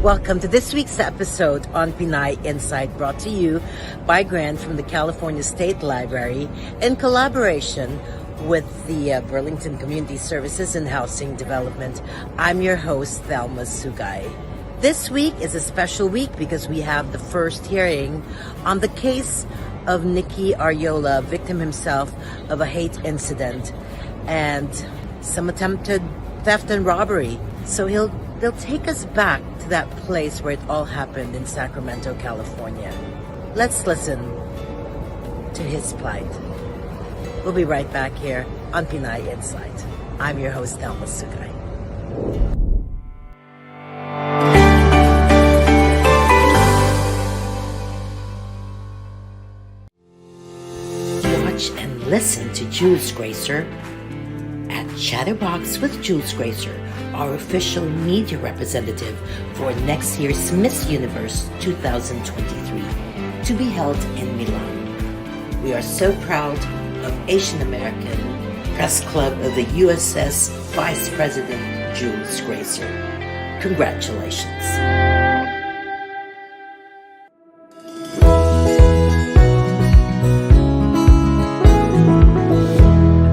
Welcome to this week's episode on Pinay Insight, brought to you by grant from the California State Library in collaboration with the Burlington Community Services and Housing Development. I'm your host, Thelma Sugay. This week is a special week because we have the first hearing on the case of Nicky Arriola, victim himself of a hate incident and some attempted theft and robbery. So they'll take us back to that place where it all happened in Sacramento, California. Let's listen to his plight. We'll be right back here on Pinay Insight. I'm your host, Thelma Sugay. Watch and listen to Jules Gracer at Chatterbox with Jules Gracer, our official media representative for next year's Miss Universe 2023, to be held in Milan. We are so proud of Asian American Press Club of the USS Vice President Jules Gracer. Congratulations.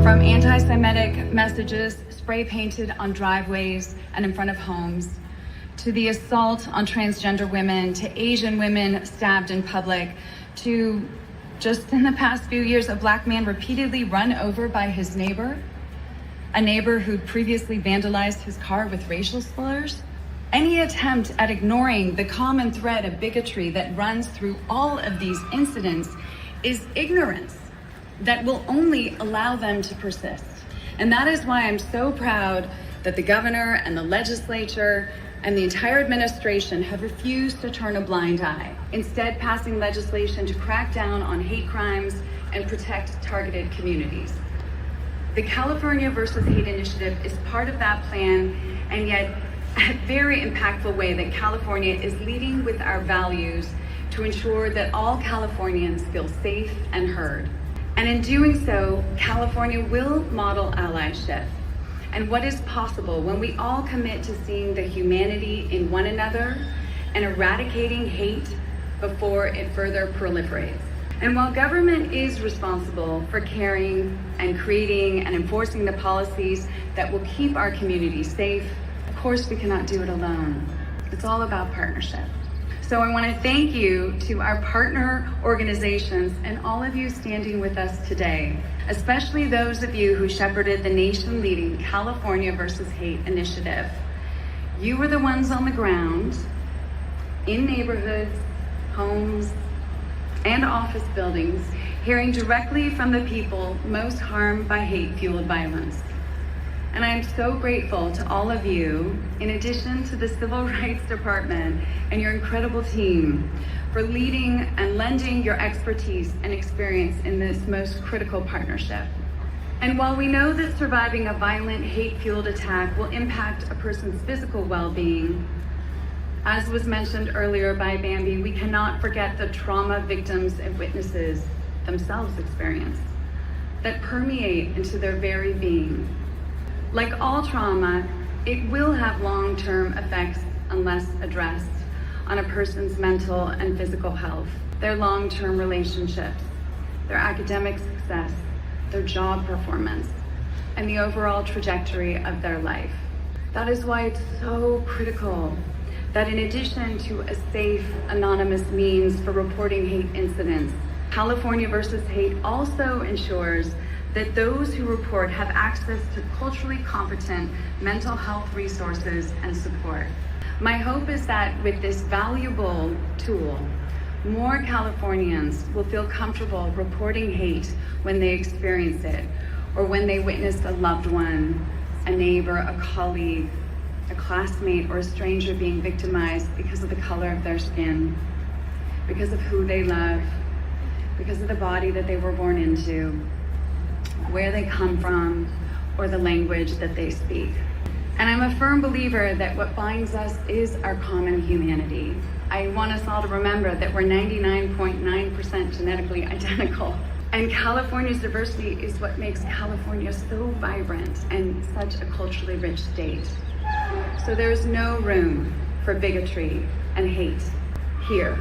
From anti-Semitic messages spray painted on driveways and in front of homes, to the assault on transgender women, to Asian women stabbed in public, to just in the past few years, a Black man repeatedly run over by his neighbor, a neighbor who'd previously vandalized his car with racial slurs. Any attempt at ignoring the common thread of bigotry that runs through all of these incidents is ignorance that will only allow them to persist. And that is why I'm so proud that the governor and the legislature and the entire administration have refused to turn a blind eye, instead passing legislation to crack down on hate crimes and protect targeted communities. The California versus Hate Initiative is part of that plan, and yet a very impactful way that California is leading with our values to ensure that all Californians feel safe and heard. And in doing so, California will model allyship and what is possible when we all commit to seeing the humanity in one another and eradicating hate before it further proliferates. And while government is responsible for caring and creating and enforcing the policies that will keep our communities safe, of course we cannot do it alone. It's all about partnership. So I want to thank you to our partner organizations and all of you standing with us today, especially those of you who shepherded the nation-leading California versus Hate Initiative. You were the ones on the ground, in neighborhoods, homes, and office buildings, hearing directly from the people most harmed by hate-fueled violence. And I am so grateful to all of you, in addition to the Civil Rights Department and your incredible team, for leading and lending your expertise and experience in this most critical partnership. And while we know that surviving a violent, hate-fueled attack will impact a person's physical well-being, as was mentioned earlier by Bambi, we cannot forget the trauma victims and witnesses themselves experience that permeate into their very being. Like all trauma, it will have long-term effects unless addressed on a person's mental and physical health, their long-term relationships, their academic success, their job performance, and the overall trajectory of their life. That is why it's so critical that in addition to a safe, anonymous means for reporting hate incidents, California versus Hate also ensures that those who report have access to culturally competent mental health resources and support. My hope is that with this valuable tool, more Californians will feel comfortable reporting hate when they experience it, or when they witness a loved one, a neighbor, a colleague, a classmate, or a stranger being victimized because of the color of their skin, because of who they love, because of the body that they were born into, where they come from, or the language that they speak. And I'm a firm believer that what binds us is our common humanity. I want us all to remember that we're 99.9% genetically identical. And California's diversity is what makes California so vibrant and such a culturally rich state. So there's no room for bigotry and hate here.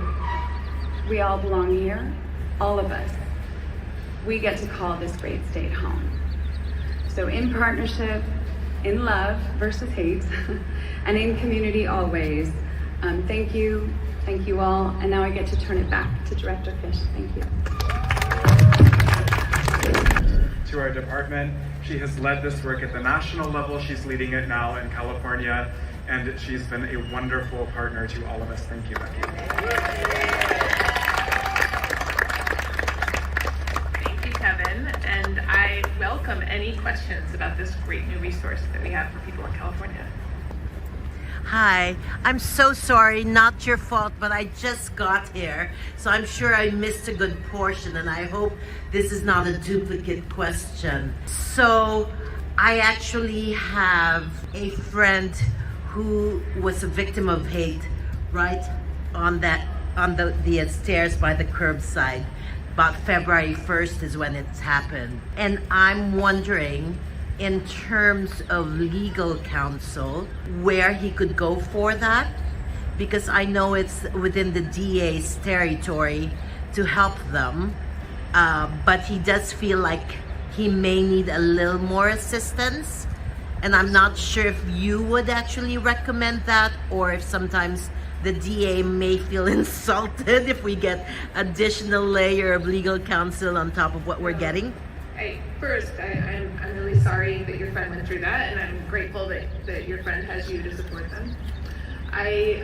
We all belong here, all of us. We get to call this great state home. So in partnership, in love versus hate, and in community always, thank you all. And now I get to turn it back to Director Fish. Thank you. To our department, she has led this work at the national level. She's leading it now in California, and she's been a wonderful partner to all of us. Thank you, Becky. Thank you, Kevin, and I welcome any questions about this great new resource that we have for people in California. Hi, I'm so sorry, not your fault, but I just got here, so I'm sure I missed a good portion, and I hope this is not a duplicate question. So, I actually have a friend who was a victim of hate right on the stairs by the curbside. About February 1st is when it's happened. And I'm wondering, in terms of legal counsel, where he could go for that, because I know it's within the DA's territory to help them, but he does feel like he may need a little more assistance, and I'm not sure if you would actually recommend that, or if sometimes the DA may feel insulted if we get additional layer of legal counsel on top of what we're getting. I'm really sorry that your friend went through that, and I'm grateful that your friend has you to support them. I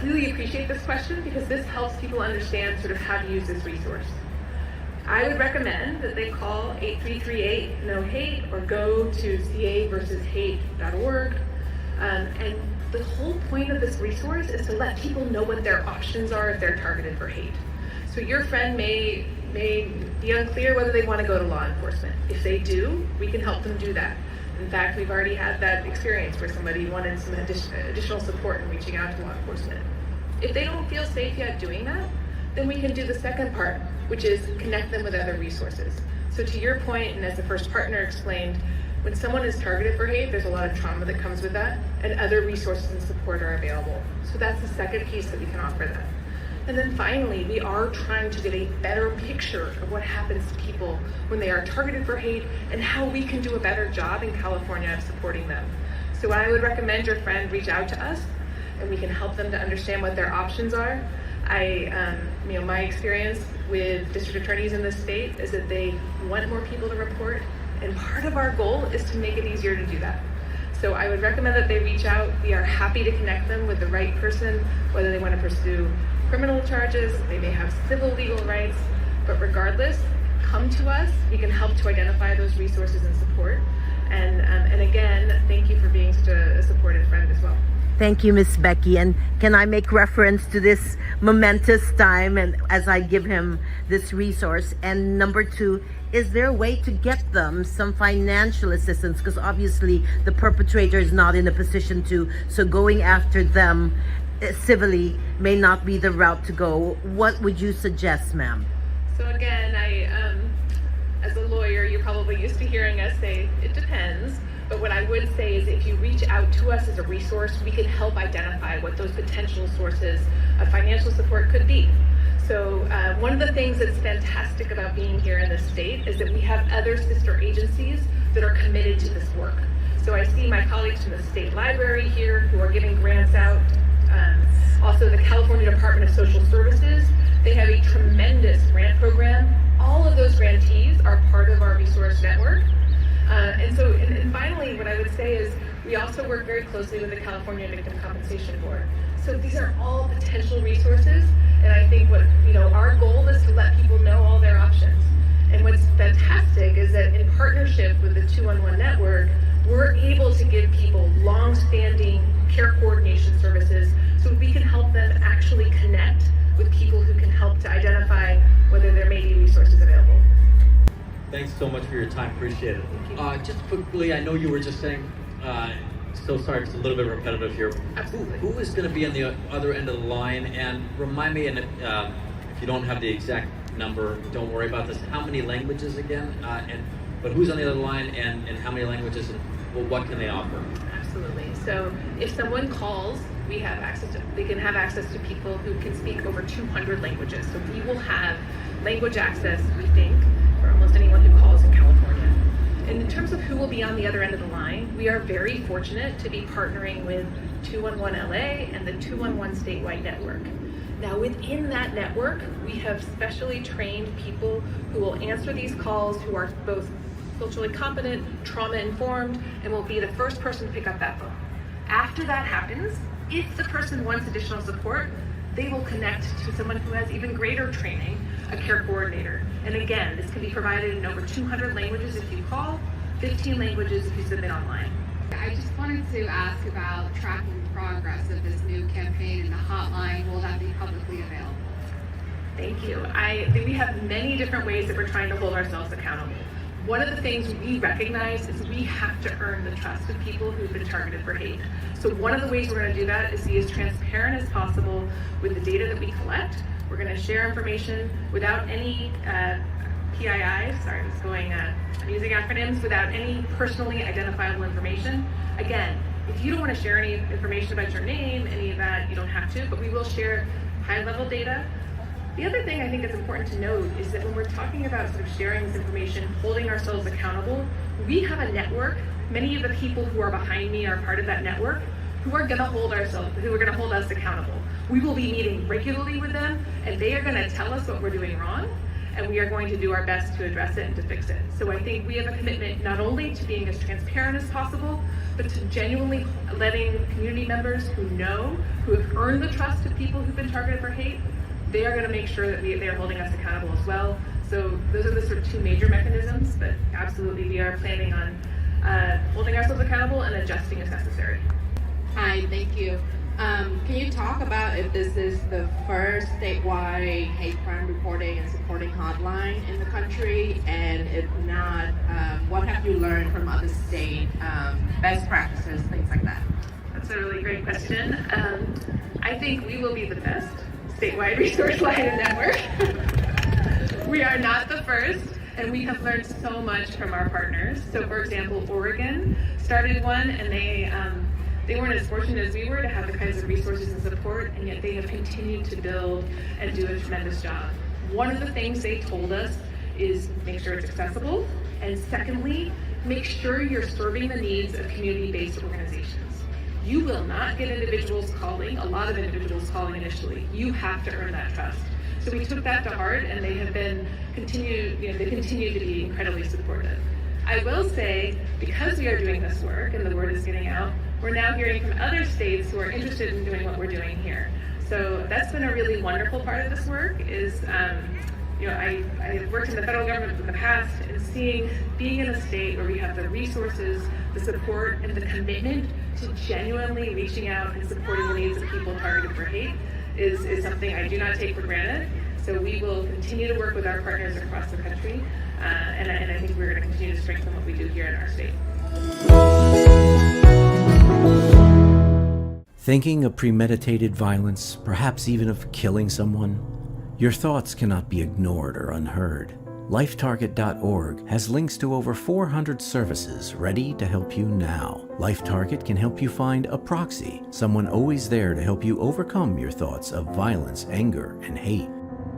really appreciate this question because this helps people understand sort of how to use this resource. I would recommend that they call 8338-NO-HATE or go to caversushate.org. And the whole point of this resource is to let people know what their options are if they're targeted for hate. So your friend may be unclear whether they want to go to law enforcement. If they do, we can help them do that. In fact, we've already had that experience where somebody wanted some additional support in reaching out to law enforcement. If they don't feel safe yet doing that, then we can do the second part, which is connect them with other resources. So to your point, and as the first partner explained, when someone is targeted for hate, there's a lot of trauma that comes with that, and other resources and support are available. So that's the second piece that we can offer them. And then finally, we are trying to get a better picture of what happens to people when they are targeted for hate and how we can do a better job in California of supporting them. So I would recommend your friend reach out to us and we can help them to understand what their options are. My experience with district attorneys in this state is that they want more people to report, and part of our goal is to make it easier to do that. So I would recommend that they reach out. We are happy to connect them with the right person, whether they want to pursue criminal charges, they may have civil legal rights, but regardless, come to us. We can help to identify those resources and support. And again, thank you for being such a supportive friend as well. Thank you, Miss Becky. And can I make reference to this momentous time and as I give him this resource? And number two, is there a way to get them some financial assistance? Because obviously the perpetrator is not in a position to, so going after them civilly may not be the route to go. What would you suggest, ma'am? So again, as a lawyer, you're probably used to hearing us say, it depends. But what I would say is if you reach out to us as a resource, we can help identify what those potential sources of financial support could be. So one of the things that's fantastic about being here in this state is that we have other sister agencies that are committed to this work. So I see my colleagues from the state library here who are giving grants out. Also the California Department of Social Services, they have a tremendous grant program. All of those grantees are part of our resource network. And finally, what I would say is we also work very closely with the California Victim Compensation Board. So these are all potential resources, and I think our goal is to let people know all their options. And what's fantastic is that in partnership with the 211 network, we're able to give people long-standing care coordination services so we can help them actually connect with people who can help to identify whether there may be resources available. Thanks so much for your time. Appreciate it. Just quickly, I know you were just saying, so sorry, it's a little bit repetitive here. Absolutely. Who is going to be on the other end of the line? And remind me, and if you don't have the exact number, don't worry about this. How many languages again? But who's on the other line, and how many languages, and what can they offer? Absolutely. Absolutely. So if someone calls, they can have access to people who can speak over 200 languages. So we will have language access, we think, for almost anyone who calls in California. And in terms of who will be on the other end of the line, we are very fortunate to be partnering with 211 LA and the 211 statewide network. Now within that network, we have specially trained people who will answer these calls, who are both culturally competent, trauma informed, and will be the first person to pick up that phone. After that happens, if the person wants additional support, they will connect to someone who has even greater training, a care coordinator. And again, this can be provided in over 200 languages if you call, 15 languages if you submit online. I just wanted to ask about tracking progress of this new campaign and the hotline. Will that be publicly available? Thank you. I think we have many different ways that we're trying to hold ourselves accountable. One of the things we recognize is we have to earn the trust of people who've been targeted for hate. So one of the ways we're going to do that is be as transparent as possible with the data that we collect. We're going to share information without any PIIs, I'm using acronyms, without any personally identifiable information. Again, if you don't want to share any information about your name, any of that, you don't have to, but we will share high-level data. The other thing I think is important to note is that when we're talking about sort of sharing this information, holding ourselves accountable, we have a network. Many of the people who are behind me are part of that network who are going to hold us accountable. We will be meeting regularly with them, and they are going to tell us what we're doing wrong, and we are going to do our best to address it and to fix it. So I think we have a commitment not only to being as transparent as possible, but to genuinely letting community members who know, who have earned the trust of people who've been targeted for hate, they are going to make sure that they are holding us accountable as well. So those are the sort of two major mechanisms, but absolutely we are planning on holding ourselves accountable and adjusting as necessary. Hi, thank you. Can you talk about if this is the first statewide hate crime reporting and supporting hotline in the country? And if not, what have you learned from other state best practices, things like that? That's a really great question. I think we will be the best statewide resource line and network. We are not the first, and we have learned so much from our partners. So for example, Oregon started one, and they weren't as fortunate as we were to have the kinds of resources and support, and yet they have continued to build and do a tremendous job. One of the things they told us is make sure it's accessible, and secondly, make sure you're serving the needs of community-based organizations. You will not get individuals calling, a lot of individuals calling initially. You have to earn that trust. So we took that to heart, and they have been they continue to be incredibly supportive. I will say, because we are doing this work and the word is getting out, we're now hearing from other states who are interested in doing what we're doing here. So that's been a really wonderful part of this work is, I've worked in the federal government in the past, and being in a state where we have the resources, the support, and the commitment to genuinely reaching out and supporting the needs of people targeted for hate is something I do not take for granted. So we will continue to work with our partners across the country, and I think we're going to continue to strengthen what we do here in our state. Thinking of premeditated violence, perhaps even of killing someone? Your thoughts cannot be ignored or unheard. LifeTarget.org has links to over 400 services ready to help you now. LifeTarget can help you find a proxy, someone always there to help you overcome your thoughts of violence, anger, and hate.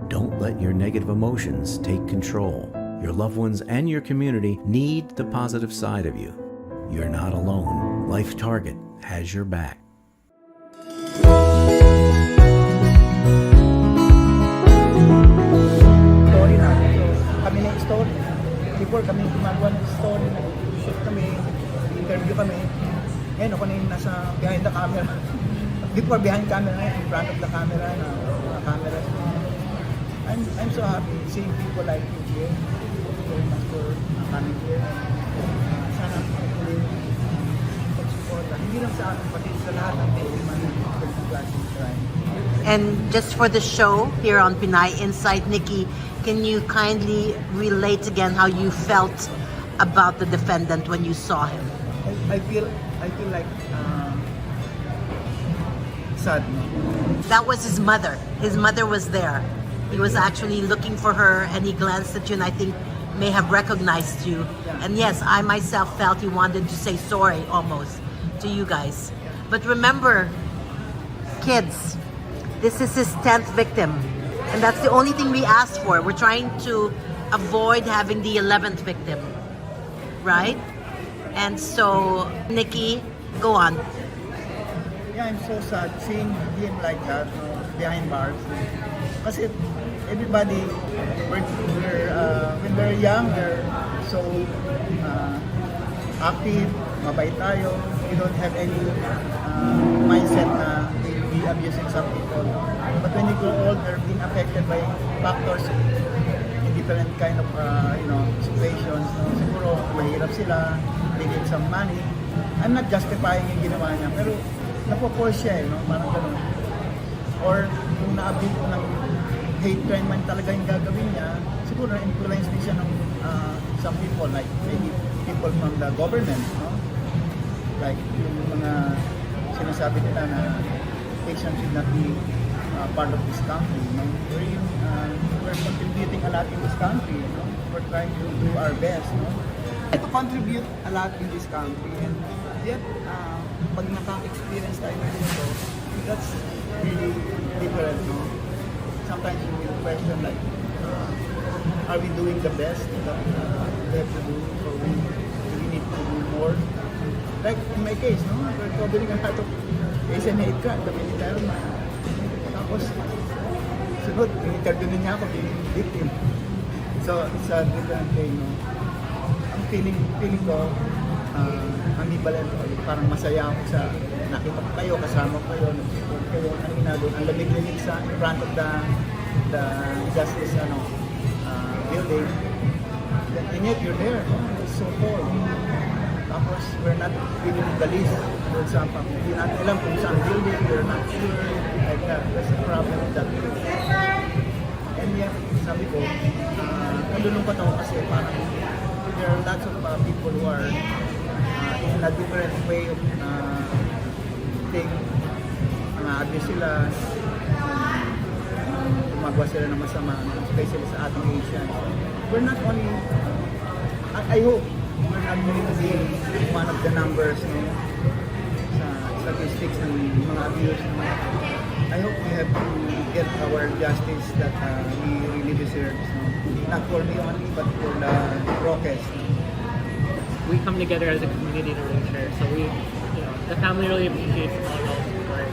Don't let your negative emotions take control. Your loved ones and your community need the positive side of you. You're not alone. LifeTarget has your back. Story na. So, kami na story. Before kami gumagawa ng story, nag-shoot kami, interview kami. Ngayon ako na yung nasa behind the camera. Before behind camera, in front of the camera, camera. I'm so happy seeing people like you here. Thank you very much for coming here. Sana pag-support. Hindi lang sa akin, pati sa lahat ng man crime. And just for the show here on Pinay Insight, Nikki, can you kindly relate again how you felt about the defendant when you saw him? I feel like sad. That was his mother. His mother was there. He was actually looking for her, and he glanced at you and I think may have recognized you. Yeah. And yes, I myself felt he wanted to say sorry almost to you guys. But remember, kids, this is his 10th victim. And that's the only thing we asked for. We're trying to avoid having the 11th victim. Right? And so, Nikki, go on. Yeah, I'm so sad seeing him like that, behind bars. Kasi everybody, when we're young, we're so active, mabait tayo. We don't have any mindset na we'll be abusing some people. But when you grow old, you're being affected by factors in different kind of situations. Siguro mahirap sila, they need some money. I'm not justifying yung ginawa niya, pero napo-force siya parang gano'n. Or kung na-abuse ng hate crime man talaga yung gagawin niya, siguro na-influence din siya ng some people, like maybe people from the government, like yung mga sinasabi nila na Asians should not be part of this country. We're contributing a lot in this country. We're trying to do our best. To contribute a lot in this country, and yet pag naka-experience tayo ng ito, that's really different. Sometimes you will question like, are we doing the best that we have to do, or we need to do more? Like in my case, we're covering a lot of case and hate crime, the military man. Tapos, sunod, in-interview niya ako, being victim. So, it's a different thing, Ang feeling ko, ambivalent, parang masaya ako sa nakita ko kayo, kasama ko kayo, nag-support kayo, ang ginagawa, ang lamig-lamig sa in front of the justice building. And yet, you're there, It's so cold. Tapos, we're not feeling the least. For example, hindi natin alam kung saan building, we're not sure, like that. That's the problem with that. And yet, sabi ko, nalulungkot ako kasi parang there are lots of people who are in a different way of think, abuse sila, gumagawa sila ng masama, especially sa ating Asians. We're not only, I hope, we're not going to be one of the numbers sa statistics ng mga abuse. I hope we have to get our justice that we really deserve. Not for me only, but for the Roques. We come together as a community to really share. So the family really appreciates all y'all's support.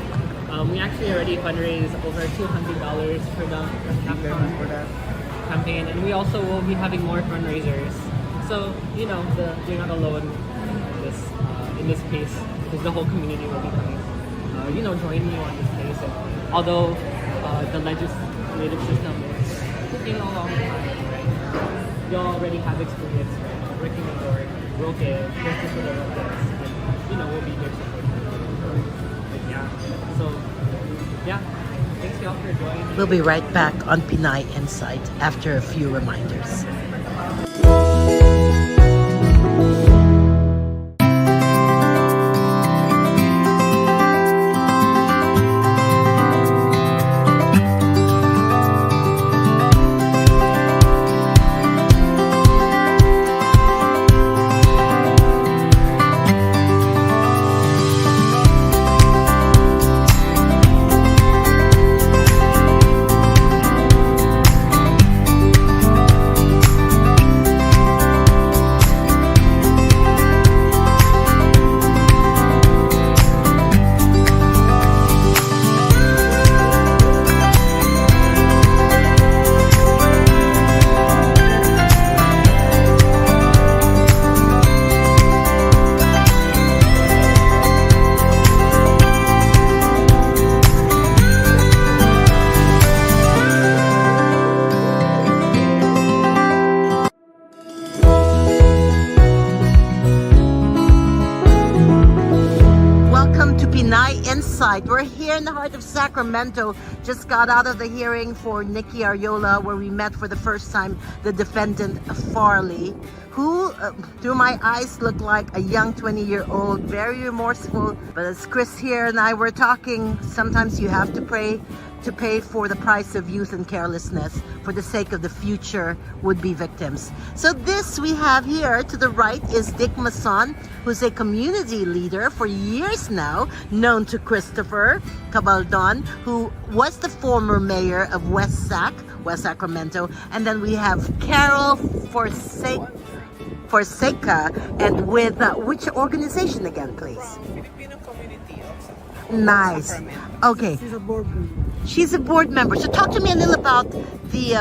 We actually already fundraised over $200 for the campaign, and we also will be having more fundraisers. So you're not alone in this case, because the whole community will be coming. Joining you on this case. And although the legislative system is taking a long time, right? You already have experience working in your Roque, justice for the Roques, and we'll be there supporting. Thanks y'all for joining. We'll be right back on Pinay Insight after a few reminders. We're here in the heart of Sacramento. Just got out of the hearing for Nikki Arriola, where we met for the first time the defendant Farley, who, through my eyes, looked like a young 20-year-old, very remorseful. But as Chris here and I were talking, sometimes you have to pay for the price of youth and carelessness for the sake of the future would-be victims. So this we have here to the right is Dick Mason, who's a community leader for years now, known to Christopher Cabaldon, who was the former mayor of West Sacramento. And then we have Carol Forseca, and with which organization again, please? Filipino community of Nice. Sacramento. Okay. She's a board member. She's a board member. So talk to me a little about the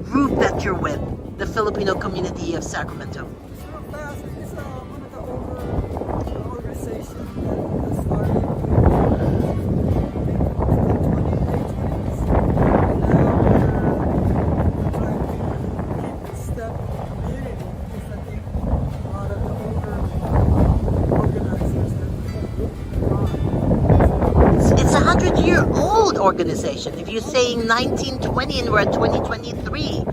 group that you're with, the Filipino community of Sacramento. It's one of the organizations that started It's a 100-year-old organization. If you're saying 1920 and we're at 2023.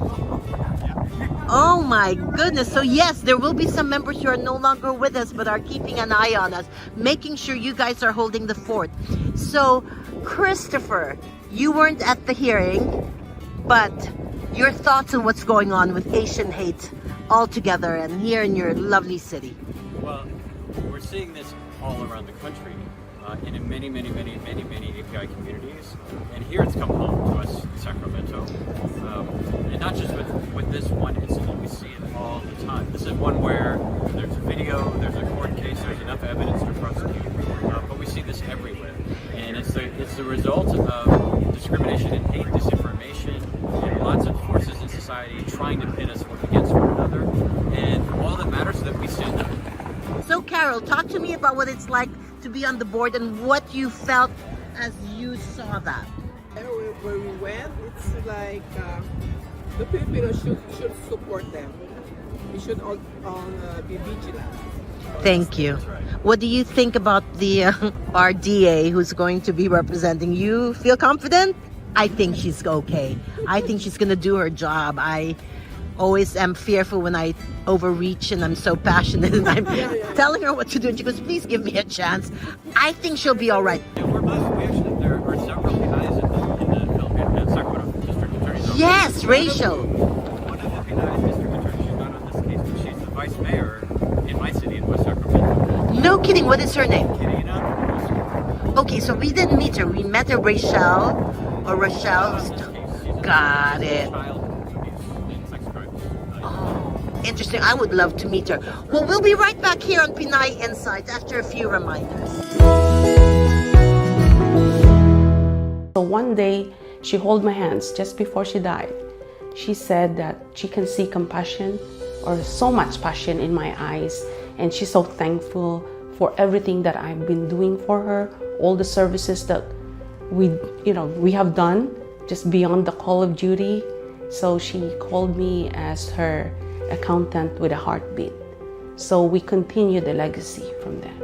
Oh my goodness. So yes, there will be some members who are no longer with us but are keeping an eye on us, making sure you guys are holding the fort. So Christopher, you weren't at the hearing, but your thoughts on what's going on with Asian hate altogether and here in your lovely city. Well, we're seeing this all around the country, in many API communities, and here it's come home to us in Sacramento, and not just with this one incident. We see it all the time. This is one where there's a video, there's a court case, there's enough evidence to prosecute, but we see this everywhere, and it's the result of discrimination and hate, disinformation, and lots of forces in society trying to pit us against one another, and all that matters is that we stand up. So Carol, talk to me about what it's like to be on the board and what you felt as you saw that. Where we went, it's like the Filipinos should support them. We should all be vigilant. Thank you. What do you think about the RDA who's going to be representing you? Feel confident? I think she's okay. I think she's going to do her job. I always am fearful when I overreach and I'm so passionate and I'm telling her what to do and she goes, please give me a chance. I think she'll be all right. Yeah, there are several guys in the Sacramento District Attorney's Office. Yes, Rachel. One of the Pinay District Attorneys, she's not on this case, but she's the vice mayor in my city in West Sacramento. No kidding, what is her name? Kirina. Okay, so we didn't meet her. We met her, Rachel. Got it. Interesting. I would love to meet her. Well, we'll be right back here on Pinay Insight after a few reminders. So one day, she held my hands just before she died. She said that she can see compassion or so much passion in my eyes, and she's so thankful for everything that I've been doing for her, all the services that we have done just beyond the call of duty. So she called me as her accountant with a heartbeat. So we continue the legacy from there.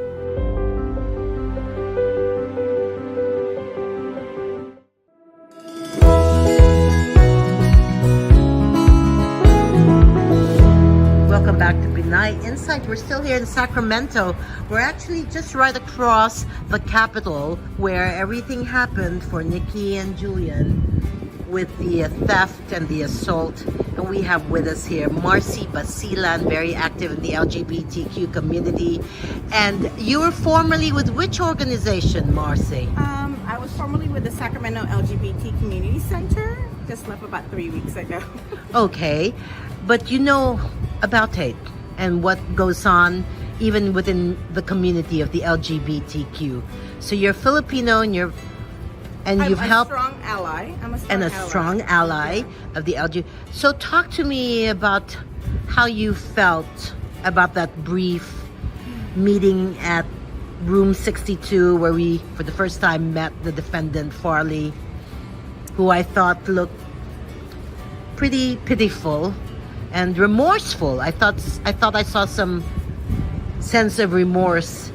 Welcome back to Pinay Insight. We're still here in Sacramento. We're actually just right across the Capitol where everything happened for Nikki and Julian with the theft and the assault. And we have with us here Marcy Basilan, very active in the LGBTQ community. And you were formerly with which organization, Marcy? I was formerly with the Sacramento LGBT Community Center. Just left about 3 weeks ago. Okay, but you know about hate and what goes on even within the community of the LGBTQ. So you're Filipino and you've helped. I'm a strong ally. And a strong ally of the LGBT. So talk to me about how you felt about that brief meeting at room 62 where we, for the first time, met the defendant Farley, who I thought looked pretty pitiful and remorseful. I thought I saw some sense of remorse,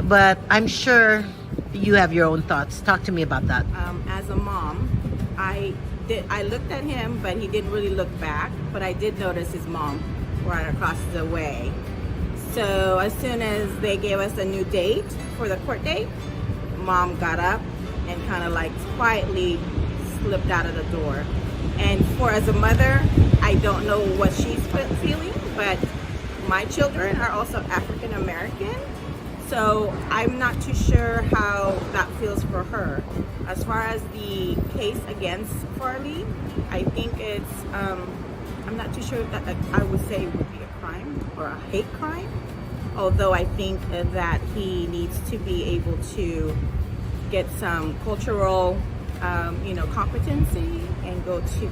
but I'm sure you have your own thoughts. Talk to me about that. As a mom, I looked at him, but he didn't really look back. But I did notice his mom right across the way. So as soon as they gave us a new date for the court date, Mom got up and kind of like quietly slipped out of the door. And as a mother, I don't know what she's feeling, but my children are also African American, so I'm not too sure how that feels for her. As far as the case against Farley, I think it's, I'm not too sure if that I would say would be a crime or a hate crime, although I think that he needs to be able to get some cultural competency and go to,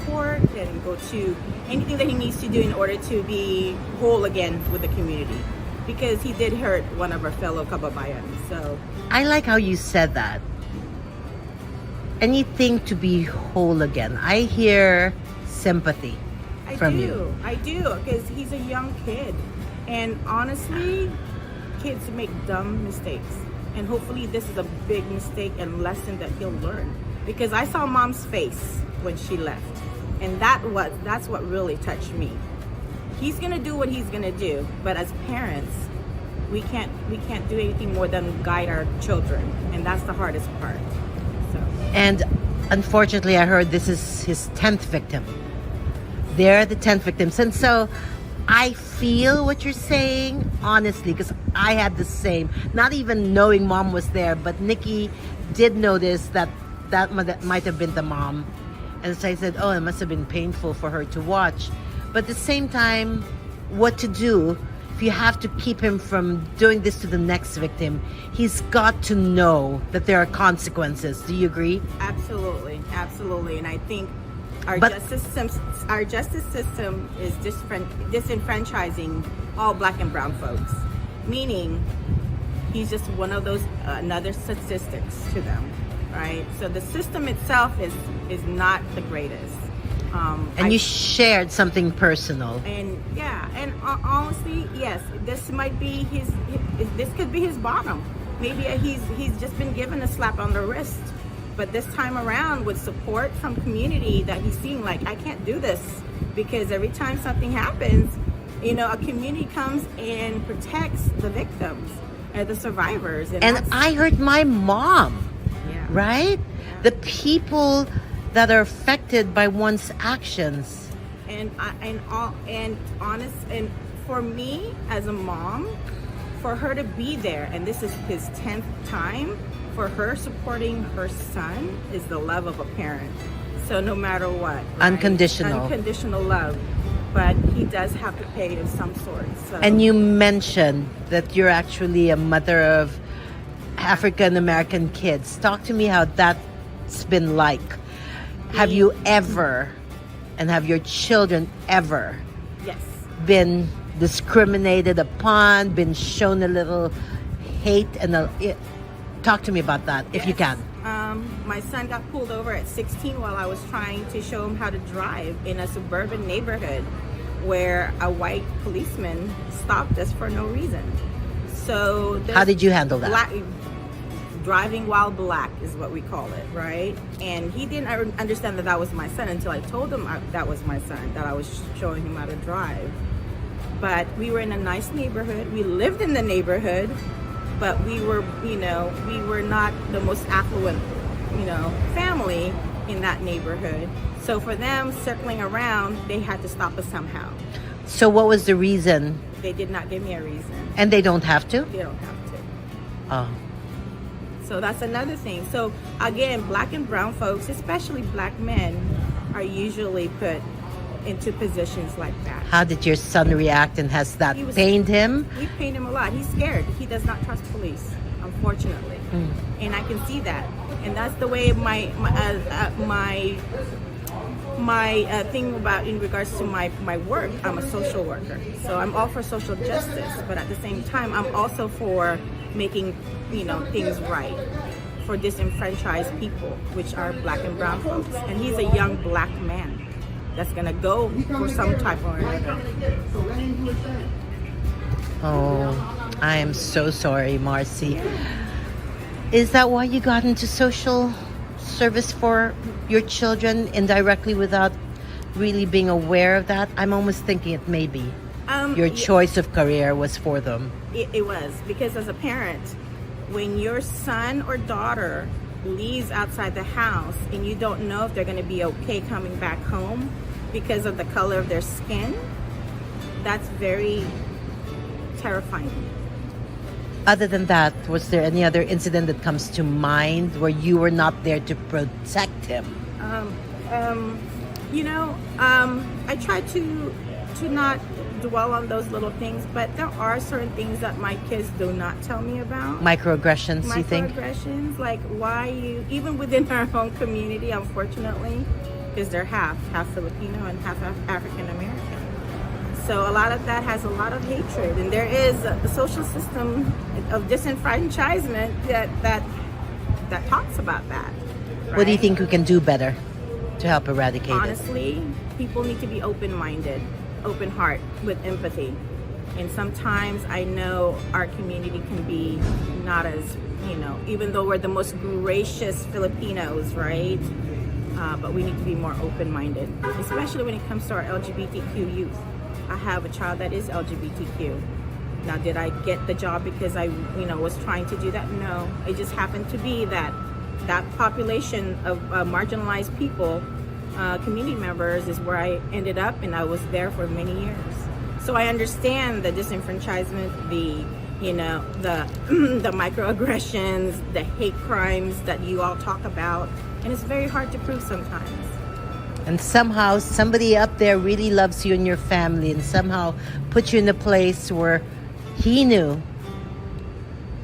court and go to anything that he needs to do in order to be whole again with the community, because he did hurt one of our fellow Kababayans. So I like how you said that. Anything to be whole again. I hear sympathy from you. I do, because he's a young kid, and honestly, kids make dumb mistakes. And hopefully this is a big mistake and lesson that he'll learn. Because I saw Mom's face when she left. And that's what really touched me. He's gonna do what he's gonna do, but as parents, we can't do anything more than guide our children. And that's the hardest part. So. And unfortunately, I heard this is his 10th victim. They're the 10th victims. And so I feel what you're saying, honestly, because I had the same, not even knowing Mom was there, but Nikki did notice that might have been the mom. And so I said, oh, it must have been painful for her to watch. But at the same time, what to do if you have to keep him from doing this to the next victim? He's got to know that there are consequences. Do you agree? Absolutely, absolutely. And I think our justice system is disenfranchising all Black and brown folks, meaning he's just one of those another statistics to them, right? So the system itself is not the greatest. And you shared something personal. And yeah, and honestly, yes, this might be this could be his bottom. Maybe he's just been given a slap on the wrist. But this time around, with support from community, that he's seeing like, I can't do this, because every time something happens, a community comes and protects the victims and the survivors. And I heard my mom, right? Yeah. The people that are affected by one's actions. And for me as a mom, for her to be there, and this is his 10th time, for her supporting her son is the love of a parent. So no matter what, right? Unconditional love. But he does have to pay of some sort. So. And you mentioned that you're actually a mother of African American kids. Talk to me how that's been like. Have you ever, and have your children ever, been discriminated upon, been shown a little hate and talk to me about that, if you can. My son got pulled over at 16 while I was trying to show him how to drive in a suburban neighborhood where a white policeman stopped us for no reason. So how did you handle that? Driving while black is what we call it, right? And he didn't understand that was my son until I told him that was my son, that I was showing him how to drive. But we were in a nice neighborhood. We lived in the neighborhood, but we were not the most affluent, family in that neighborhood. So for them circling around, they had to stop us somehow. So what was the reason? They did not give me a reason. And they don't have to? They don't have to. Oh. So that's another thing. So again, Black and brown folks, especially Black men, are usually put into positions like that. How did your son react, and has that pained him? We pained him a lot. He's scared. He does not trust police, unfortunately. And I can see that. And that's the way my thing about in regards to my work. I'm a social worker, so I'm all for social justice, but at the same time, I'm also for making things right for disenfranchised people, which are Black and brown folks. And he's a young Black man that's gonna go for some type or another. Oh, I am so sorry, Marcy. Is that why you got into social service for your children indirectly without really being aware of that? I'm almost thinking it may be. Your choice of career was for them. It was, because as a parent, when your son or daughter leaves outside the house and you don't know if they're going to be okay coming back home because of the color of their skin, that's very terrifying. Other than that, was there any other incident that comes to mind where you were not there to protect him? I try to not dwell on those little things, but there are certain things that my kids do not tell me about. Microaggressions, you think? Microaggressions, like why you, even within our own community, unfortunately, because they're half Filipino and half African American. So a lot of that has a lot of hatred, and there is a social system of disenfranchisement that talks about that. Right? What do you think we can do better to help eradicate Honestly, people need to be open-minded, open heart, with empathy. And sometimes I know our community can be not as, even though we're the most gracious Filipinos, right? But we need to be more open-minded, especially when it comes to our LGBTQ youth. I have a child that is LGBTQ. Now, did I get the job because I, was trying to do that? No, it just happened to be that population of marginalized people, community members, is where I ended up, and I was there for many years. So I understand the disenfranchisement, the the microaggressions, the hate crimes that you all talk about, and it's very hard to prove sometimes. And somehow somebody up there really loves you and your family, and somehow put you in a place where he knew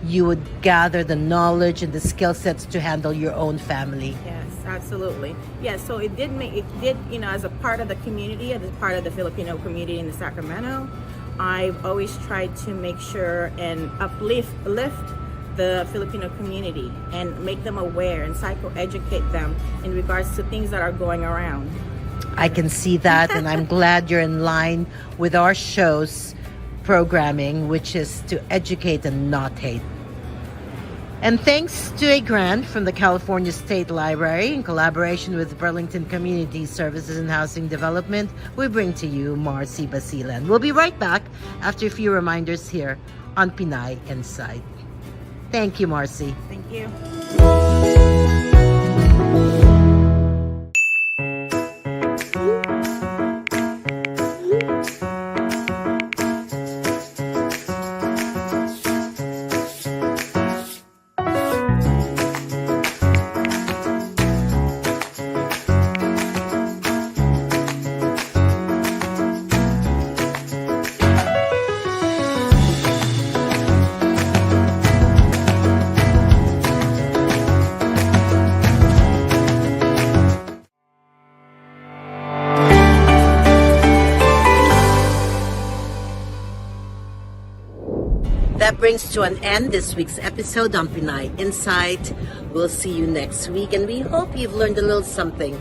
you would gather the knowledge and the skill sets to handle your own family. Yes, absolutely. Yes, so it did, as a part of the community, as a part of the Filipino community in Sacramento, I've always tried to make sure and lift the Filipino community and make them aware and psychoeducate them in regards to things that are going around. I can see that, and I'm glad you're in line with our show's programming, which is to educate and not hate. And thanks to a grant from the California State Library in collaboration with Burlington Community Services and Housing Development, we bring to you Marcy Basilan. We'll be right back after a few reminders here on Pinay Inside. Thank you, Marcy. Thank you. That brings to an end this week's episode on Pinay Insight. We'll see you next week, and we hope you've learned a little something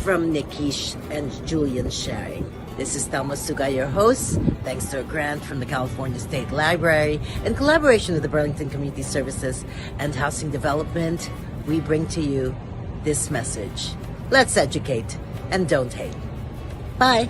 from Nikish and Julian's sharing. This is Thelma Suga, your host. Thanks to a grant from the California State Library in collaboration with the Burlington Community Services and Housing Development, we bring to you this message. Let's educate and don't hate. Bye.